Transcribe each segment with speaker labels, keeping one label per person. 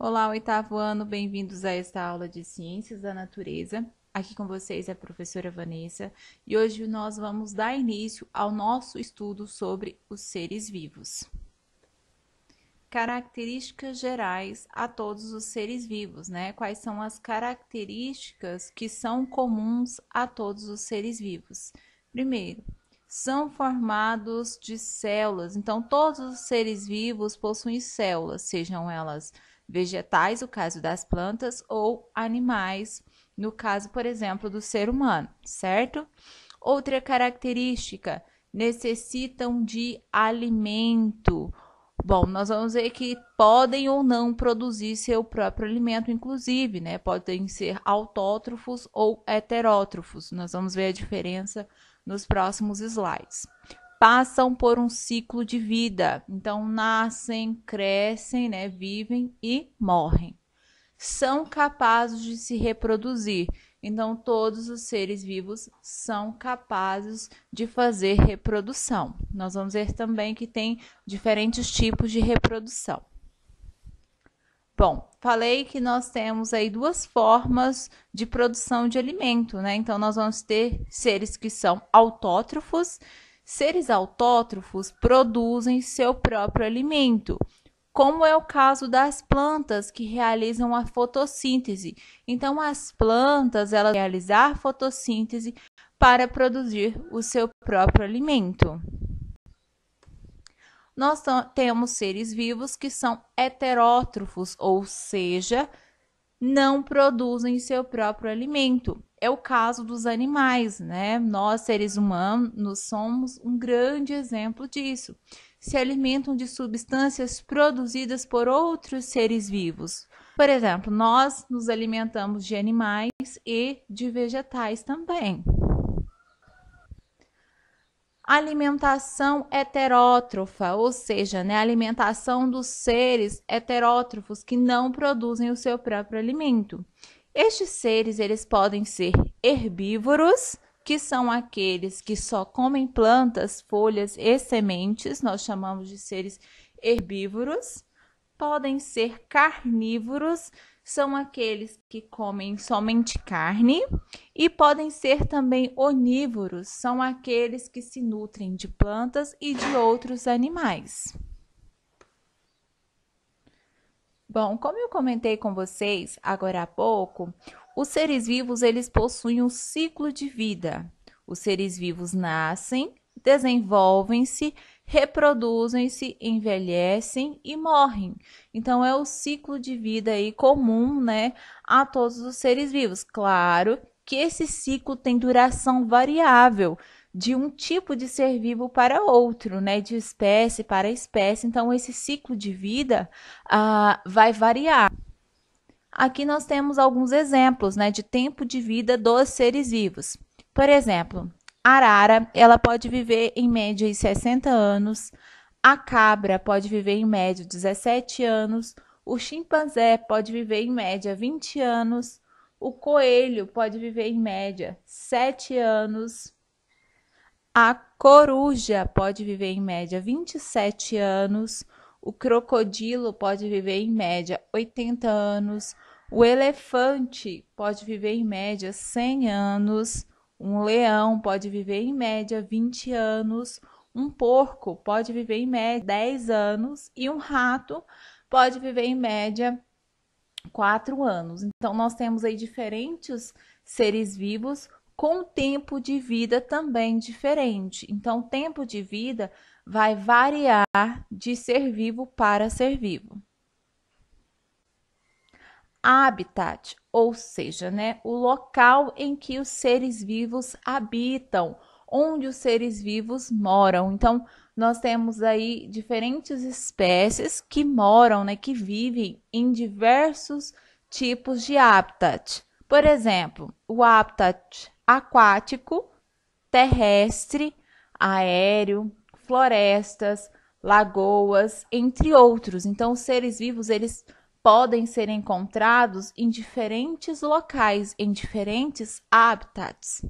Speaker 1: Olá, oitavo ano, bem-vindos a esta aula de Ciências da Natureza. Aqui com vocês é a professora Vanessa e hoje nós vamos dar início ao nosso estudo sobre os seres vivos. Características gerais a todos os seres vivos, né? Quais são as características que são comuns a todos os seres vivos? Primeiro, são formados de células, então todos os seres vivos possuem células, sejam elas vegetais, no caso das plantas, ou animais, no caso, por exemplo, do ser humano, certo? Outra característica, necessitam de alimento. Bom, nós vamos ver que podem ou não produzir seu próprio alimento, inclusive, né? Podem ser autótrofos ou heterótrofos. Nós vamos ver a diferença nos próximos slides. Passam por um ciclo de vida, então nascem, crescem, né? Vivem e morrem. São capazes de se reproduzir. Então, todos os seres vivos são capazes de fazer reprodução. Nós vamos ver também que tem diferentes tipos de reprodução. Bom, falei que nós temos aí duas formas de produção de alimento, né? Então, nós vamos ter seres que são autótrofos. Seres autótrofos produzem seu próprio alimento, como é o caso das plantas que realizam a fotossíntese. Então, as plantas, elas vão realizar fotossíntese para produzir o seu próprio alimento. Nós temos seres vivos que são heterótrofos, ou seja, não produzem seu próprio alimento. É o caso dos animais, né? Nós, seres humanos, somos um grande exemplo disso. Se alimentam de substâncias produzidas por outros seres vivos. Por exemplo, nós nos alimentamos de animais e de vegetais também. Alimentação heterótrofa, ou seja, né, a alimentação dos seres heterótrofos que não produzem o seu próprio alimento. Estes seres, eles podem ser herbívoros, que são aqueles que só comem plantas, folhas e sementes, nós chamamos de seres herbívoros. Podem ser carnívoros, são aqueles que comem somente carne, e podem ser também onívoros, são aqueles que se nutrem de plantas e de outros animais. Bom, como eu comentei com vocês agora há pouco, os seres vivos, eles possuem um ciclo de vida. Os seres vivos nascem, desenvolvem-se, reproduzem-se, envelhecem e morrem. Então, é o ciclo de vida aí comum, né, a todos os seres vivos. Claro que esse ciclo tem duração variável de um tipo de ser vivo para outro, né, de espécie para espécie. Então, esse ciclo de vida vai variar. Aqui nós temos alguns exemplos, né, de tempo de vida dos seres vivos. Por exemplo, a arara, ela pode viver em média 60 anos, a cabra pode viver em média 17 anos, o chimpanzé pode viver em média 20 anos, o coelho pode viver em média 7 anos, a coruja pode viver em média 27 anos, o crocodilo pode viver em média 80 anos, o elefante pode viver em média 100 anos, um leão pode viver em média 20 anos, um porco pode viver em média 10 anos e um rato pode viver em média 4 anos. Então, nós temos aí diferentes seres vivos com tempo de vida também diferente. Então, o tempo de vida vai variar de ser vivo para ser vivo. Habitat, ou seja, né, o local em que os seres vivos habitam, onde os seres vivos moram. Então, nós temos aí diferentes espécies que moram, né, que vivem em diversos tipos de habitat. Por exemplo, o habitat aquático, terrestre, aéreo, florestas, lagoas, entre outros. Então, os seres vivos, eles podem ser encontrados em diferentes locais, em diferentes habitats.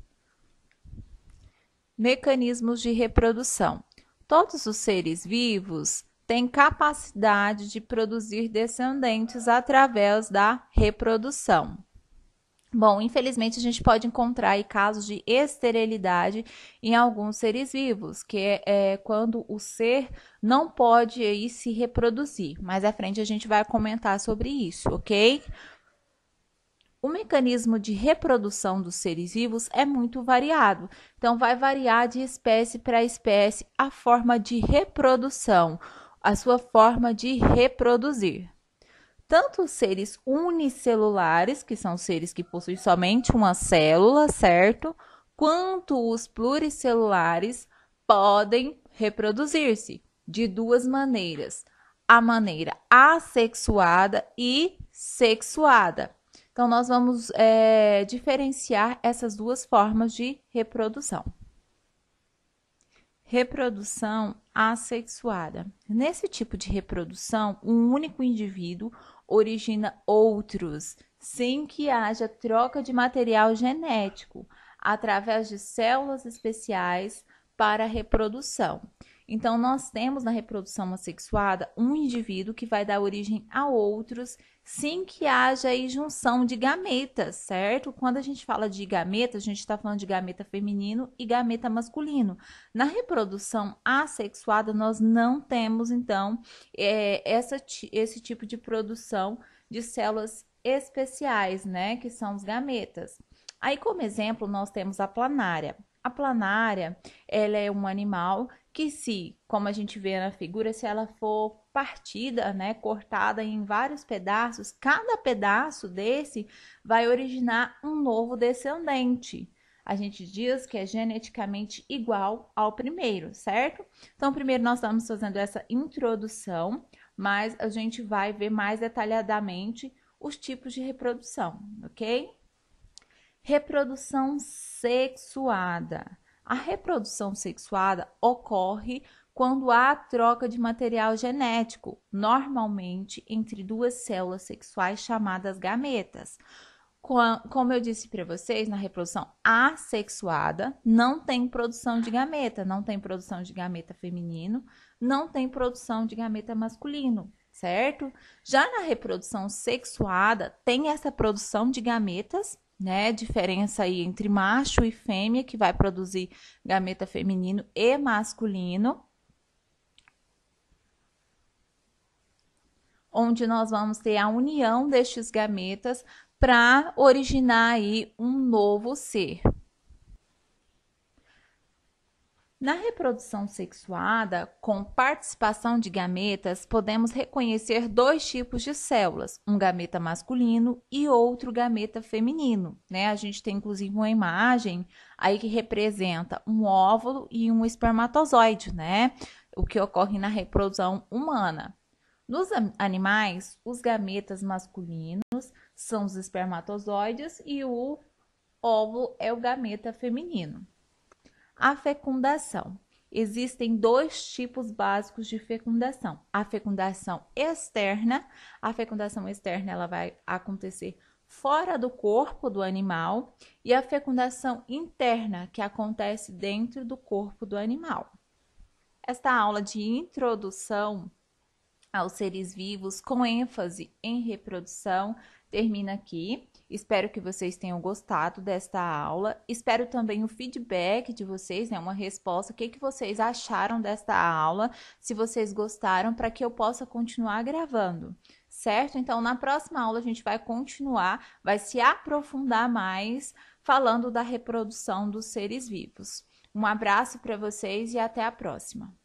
Speaker 1: Mecanismos de reprodução. Todos os seres vivos têm capacidade de produzir descendentes através da reprodução. Bom, infelizmente a gente pode encontrar aí casos de esterilidade em alguns seres vivos, que é quando o ser não pode aí se reproduzir. Mais à frente a gente vai comentar sobre isso, ok? O mecanismo de reprodução dos seres vivos é muito variado, então vai variar de espécie para espécie a forma de reprodução, a sua forma de reproduzir. Tanto os seres unicelulares, que são seres que possuem somente uma célula, certo? Quanto os pluricelulares podem reproduzir-se de duas maneiras: a maneira assexuada e sexuada. Então, nós vamos diferenciar essas duas formas de reprodução. Reprodução assexuada. Nesse tipo de reprodução, um único indivíduo origina outros, sem que haja troca de material genético, através de células especiais para a reprodução. Então, nós temos na reprodução assexuada um indivíduo que vai dar origem a outros sem que haja aí junção de gametas, certo? Quando a gente fala de gameta, a gente está falando de gameta feminino e gameta masculino. Na reprodução assexuada, nós não temos, então, esse tipo de produção de células especiais, né? Que são os gametas. Aí, como exemplo, nós temos a planária. A planária, ela é um animal que como a gente vê na figura, se ela for partida, né, cortada em vários pedaços, cada pedaço desse vai originar um novo descendente. A gente diz que é geneticamente igual ao primeiro, certo? Então, primeiro nós estamos fazendo essa introdução, mas a gente vai ver mais detalhadamente os tipos de reprodução, ok? Reprodução sexuada. A reprodução sexuada ocorre quando há troca de material genético, normalmente entre duas células sexuais chamadas gametas. Como eu disse para vocês, na reprodução assexuada, não tem produção de gameta, não tem produção de gameta feminino, não tem produção de gameta masculino, certo? Já na reprodução sexuada, tem essa produção de gametas, né? Diferença aí entre macho e fêmea, que vai produzir gameta feminino e masculino, onde nós vamos ter a união destes gametas para originar aí um novo ser. Na reprodução sexuada, com participação de gametas, podemos reconhecer dois tipos de células, um gameta masculino e outro gameta feminino, né? A gente tem inclusive uma imagem aí que representa um óvulo e um espermatozoide, né? O que ocorre na reprodução humana. Nos animais, os gametas masculinos são os espermatozoides e o óvulo é o gameta feminino. A fecundação. Existem dois tipos básicos de fecundação. A fecundação externa. A fecundação externa ela vai acontecer fora do corpo do animal. E a fecundação interna, que acontece dentro do corpo do animal. Esta aula de introdução aos seres vivos, com ênfase em reprodução, termina aqui. Espero que vocês tenham gostado desta aula. Espero também o feedback de vocês, né? Uma resposta. O que vocês acharam desta aula? Se vocês gostaram, para que eu possa continuar gravando, certo? Então, na próxima aula, a gente vai continuar, vai se aprofundar mais falando da reprodução dos seres vivos. Um abraço para vocês e até a próxima.